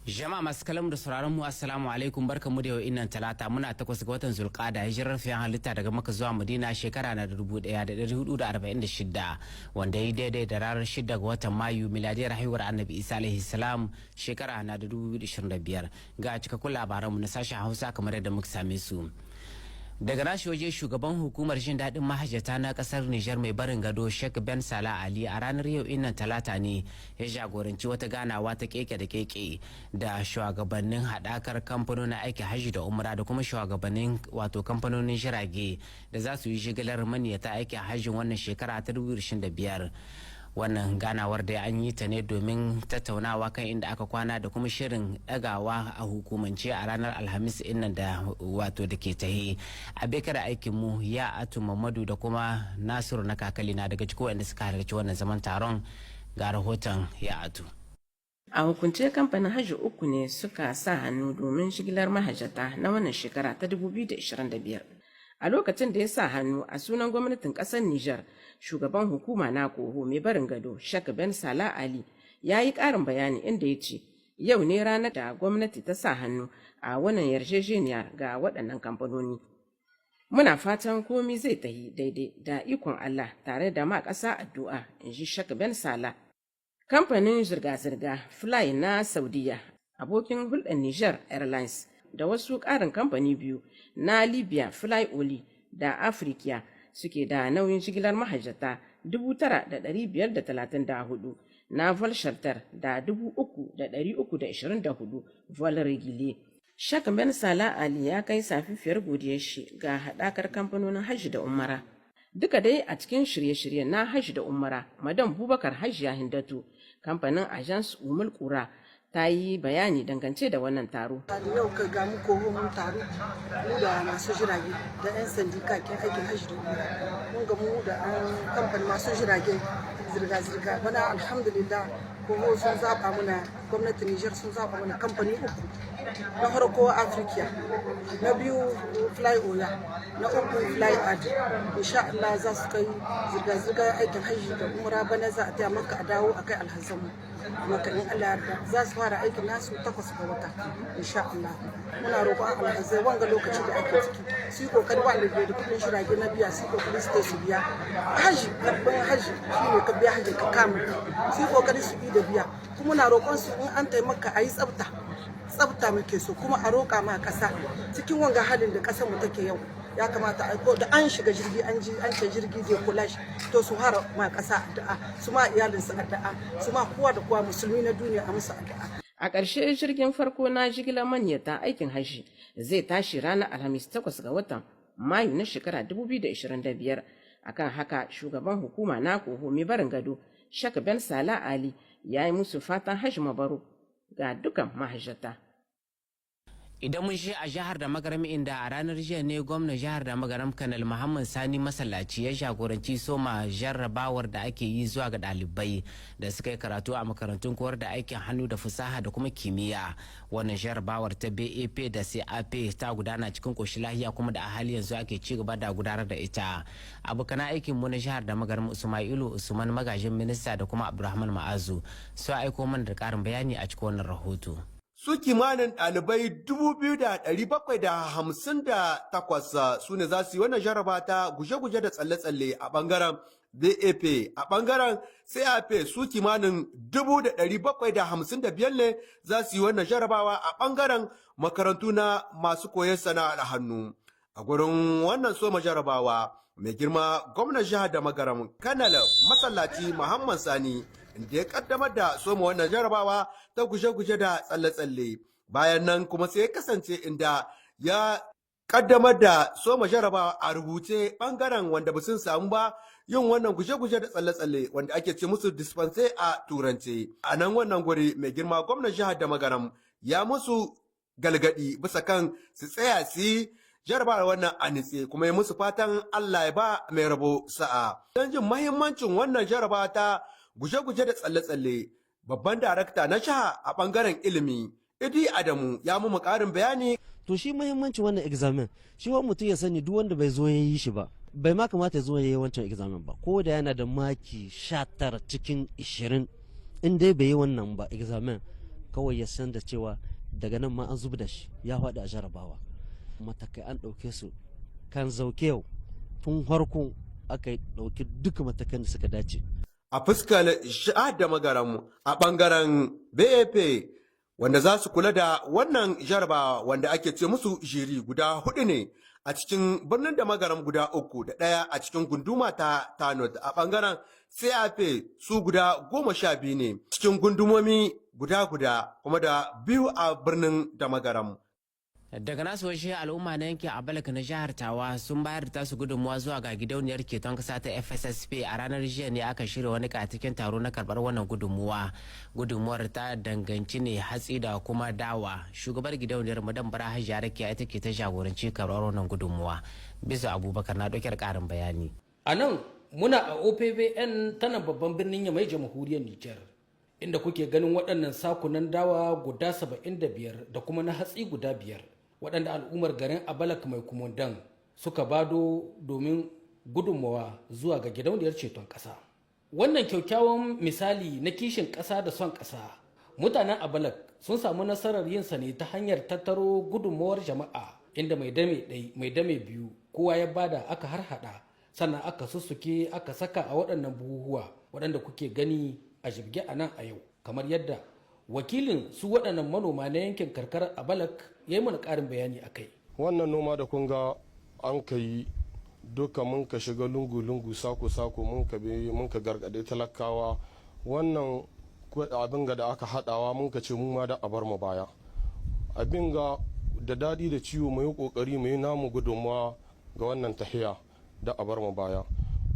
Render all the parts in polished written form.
Jama'a masu kalamu da sauraron mu assalamu alaikum barkamu da yau innan talata muna 8 ga watan Zulqa'ada hijirar fiyan halitta daga Makka zuwa Madina shekara na 1446 wanda ya daidai da ranar 6 ga watan Mayu miladiyar haihuwar Annabi Isa alaihi salam shekara na 2025 ga cikakkun labaran mu na sashen Hausa kamar yadda muka same su. Daga nashi waje shugaban hukumar jin daɗin mahajjata na ƙasar Nijar mai barin gado Sheikh Ben Salah Ali a ranar yau innan talata ne ya jagoranci wata ganawa ta keke da keke da shugabannin haɗakar kamfanonin aiki hajji da umra da kuma shugabannin wato kamfanonin jirage da za su yi shigilar maniyata aikin hajjin wannan shekara ta 2025. Wannan ganawar da an yi ta ne domin tattaunawa kan inda aka kwana da kuma shirin dagawa a hukumance a ranar alhamis innan da wato da ke tahi a bekar aikin mu ya atu mamadu da kuma nasiru na kakali na daga cikin wanda suka halarci wannan zaman taron ga rahoton ya atu. A hukunce kamfanin hajji uku ne suka sa hannu domin shigilar mahajjata na wannan shekara ta 2025. A lokacin da ya sa hannu a sunan gwamnatin ƙasar Nijar, shugaban hukuma na koho mai barin gado Sheikh Ben Salah Ali ya yi ƙarin bayani inda ya ce yau ne ranar da gwamnati ta sa hannu a wannan yarjejeniya ga waɗannan kamfanoni. Muna fatan komi zai tahi daidai da ikon Allah tare da ma ƙasa addu'a, in ji Sheikh Ben Salah. Kamfanin zirga-zirga Fly na Saudiya, abokin hulɗar Niger Airlines da wasu ƙarin kamfani biyu na Libya Fly Oli da Africa suke da nauyin jigilar mahajjata 9,534 na vol shelter da 3,324 vol regile. Sheikh Ben Salah Ali ya kai safifiyar godiyar shi ga haɗakar kamfanonin hajji da umara. Duka dai a cikin shirye-shiryen na hajji da umara, Madam Bubakar Hajiya Hindatu, kamfanin Agence Umul Qura ta yi bayani dangance da wannan taro. Yau ka ga mu koho mun taro mu da masu jirage da 'yan sandika ke aikin hajji da umra. Mun ga mu da kamfanin masu jirage zirga-zirga bana alhamdulillah koho sun zaba mana gwamnatin Nijar sun zaba mana kamfani uku. Na farko Africa, na biyu Fly Oya, na uku Fly Ad. Insha Allah za su kai zirga-zirga aikin hajji da umra bana za a taya maka a dawo a kai alhazanmu. Maka in Allah yarda za su fara aikin nasu 8 ga wata insha Allah. Muna roƙon alhazai wanga lokaci da ake ciki su yi kokari wanda bai da kudin shirage na biya su kokari su su biya haji karɓar haji shine ka biya haji ka kama su yi kokari su bi da biya kuma muna roƙon su in an taimaka a yi tsafta muke so kuma a roƙa ma ƙasa cikin wanga halin da ƙasar mu take yau ya kamata a ko da an shiga jirgi an ce jirgi zai kula shi to su fara ma ƙasa addu'a su ma iyalinsu addu'a su ma kowa da kowa musulmi na duniya a musu addu'a. A ƙarshe jirgin farko na jigilar manyata aikin hajji zai tashi ranar Alhamis 8 ga watan Mayu na shekara 2025. Akan haka shugaban hukuma na koho mai barin gado Sheikh Ben Salah Ali ya yi musu fatan hajji mabaro ga dukan mahajjata. Idan mun shi a jihar da magaram inda a ranar jiya ne gwamnan jihar da magaram kanal Muhammad Sani Masallaci ya jagoranci soma jarrabawar da ake yi zuwa ga ɗalibai da suka yi karatu a makarantun koyar da aikin hannu da fasaha da kuma kimiyya. Wannan jarrabawar ta BAP da CAP ta gudana cikin ƙoshin lahiya kuma da a hali yanzu ake ci gaba da gudanar da ita. Abokan aikin mu na jihar da magaram Usmailu Usman magajin minista da kuma Abdulrahman Ma'azu su aiko mana da ƙarin bayani a cikin wannan rahoto. Su kimanin ɗalibai 2,758 su ne za su yi wannan jaraba ta guje-guje da tsalle-tsalle a ɓangaren BAP. A ɓangaren CAP su kimanin 755 ne za su yi wannan jarabawa a ɓangaren makarantu na masu koyon sana'ar hannu. A gurin wannan soma jarabawa, mai girma gwamnan jihar da magaram Kanal Masallaci Muhammad Sani da ya kaddamar da soma wannan jarabawa ta guje-guje da tsalle-tsalle. Bayan nan kuma sai ya kasance inda ya kaddamar da soma jarabawa a rubuce bangaren wanda ba sun samu ba yin wannan guje-guje da tsalle-tsalle wanda ake ce musu dispense a turance. A nan wannan guri mai girma gwamnan jihar da magaram ya musu galgadi bisa kan su tsaya su yi jarabawa wannan a nitse kuma ya musu fatan Allah ya ba mai rabo sa'a. Don jin mahimmancin wannan jarabawa ta guje-guje da tsalle-tsalle, babban darakta na jiha a bangaren ilimi Idi Adamu ya mu ƙarin bayani. To shi muhimmancin wannan examen shi wani mutum ya sani duk wanda bai zo ya yi shi ba bai ma kamata ya zo ya yi wancan examen ba ko da yana da maki 19 cikin 20 in dai bai yi wannan ba examen kawai ya san da cewa daga nan ma an zub da shi ya faɗi a jarabawa. Matakai an ɗauke su kan zauke yau tun farko aka ɗauki duka matakan da suka dace. A fuskar jihar da magaram a ɓangaren BAP wanda za su kula da wannan jarabawa wanda ake ce musu jiri guda 4 ne a cikin birnin da magaram guda 3 da ɗaya a cikin gunduma ta Tanut. A ɓangaren CAP su guda 12 ne cikin gundumomi guda kuma da 2 a birnin da magaram. Daga nasu waje al'umma na yankin Abalak na jihar Tawa sun bayar da tasu gudunmuwa zuwa ga gidauniyar ceton kasa ta FSSP. A ranar jiya ne aka shirya wani katikin taro na karbar wannan gudunmuwa. Gudunmuwar ta danganci ne hatsi da kuma dawa. Shugabar gidauniyar Madam Bara Hajiya Rakiya ita ke ta jagoranci karbar wannan gudunmuwa. Bisa Abubakar na ɗaukar ƙarin bayani. A nan muna a OPVN tana babban birnin Yamai jamhuriyar Nijar. Inda kuke ganin waɗannan sakunan dawa guda 75 da kuma na hatsi guda 5. Waɗanda al'ummar garin Abalak mai kumundan suka bado domin gudunmawa zuwa ga gidauniyar ceton ƙasa. Wannan kyakkyawan misali na kishin ƙasa da son ƙasa, mutanen Abalak sun samu nasarar yin sa ne ta hanyar tattaro gudunmawar jama'a, inda mai dame ɗai mai dame biyu kowa ya bada aka harhaɗa, sannan aka sussuke aka saka a waɗannan buhuhuwa waɗanda kuke gani a jibge a nan a yau, kamar yadda wakilin su waɗannan manoma na yankin karkarar Abalak ya yi mana ƙarin bayani a kai. Wannan noma da kun ga an ka yi duka mun ka shiga lungu-lungu sako-sako mun ka gargaɗe talakawa, wannan abin ga da aka haɗawa mun ka ce mu ma da a bar mu baya. Abin ga da daɗi da ciwo mu yi ƙoƙari mu yi namu gudunmawa ga wannan tahiya da a bar mu baya.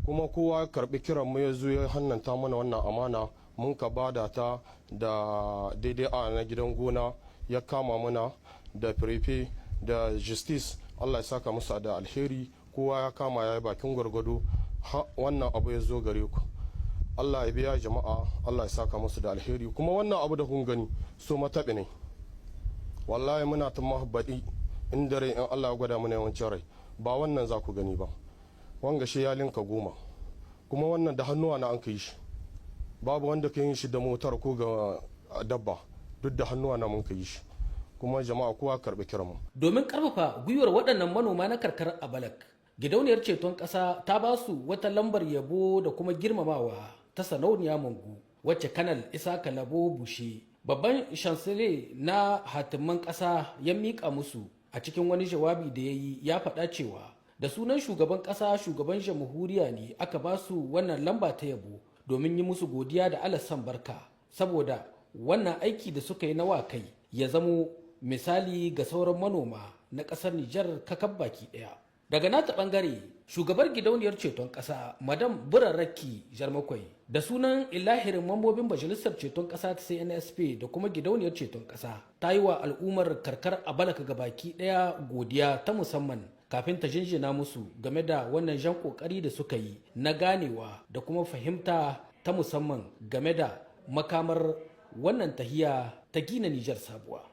Kuma kowa ya karɓi kiran mu ya zo ya hannanta mana wannan amana, mun ka bada ta da daidai a na gidan gona ya kama mana da prefe da justice. Allah ya saka musu da alheri, kowa ya kama ya yi bakin gwargwado wannan abu ya zo gare ku. Allah ya biya jama'a, Allah ya saka musu da alheri. Kuma wannan abu da kun gani so mataɓi ne, wallahi muna ta mahabbaɗi in dare in Allah ya gwada mana yawancin rai ba wannan za ku gani ba, wanga shi ya linka 10, kuma wannan da hannuwa na an ka yi shi, babu wanda ka yi shi da motar ko ga dabba, duk da hannuwa na mun ka yi shi. Kuma jama'a kowa karɓi kiranmu. Domin karfafa gwiwar waɗannan manoma na karkarar Abalak, gidauniyar ceton ƙasa ta ba su wata lambar yabo da kuma girmamawa ta Sarauniya Mangu, wacce Kanal Isaka Labo Bushe, babban shansile na hatiman ƙasa, ya miƙa musu. A cikin wani jawabi da ya yi ya faɗa cewa da sunan shugaban ƙasa, shugaban jamhuriya ne aka ba su wannan lamba ta yabo domin yi musu godiya da alasan barka, saboda wannan aiki da suka yi na wakai ya zamo misali ga sauran manoma na ƙasar Nijar kakab baki ɗaya. Daga nata ɓangare, shugabar gidauniyar ceton ƙasa Madam Burarraki Jarmakwai da sunan ilahirin mambobin majalisar ceton ƙasa ta CNSP da kuma gidauniyar ceton ƙasa ta yi wa al'ummar karkar Abalak gabaki ɗaya godiya ta musamman kafin ta jinjina musu game da wannan jan ƙoƙari da suka yi na ganewa da kuma fahimta ta musamman game da makamar wannan tahiya ta gina Nijar sabuwa.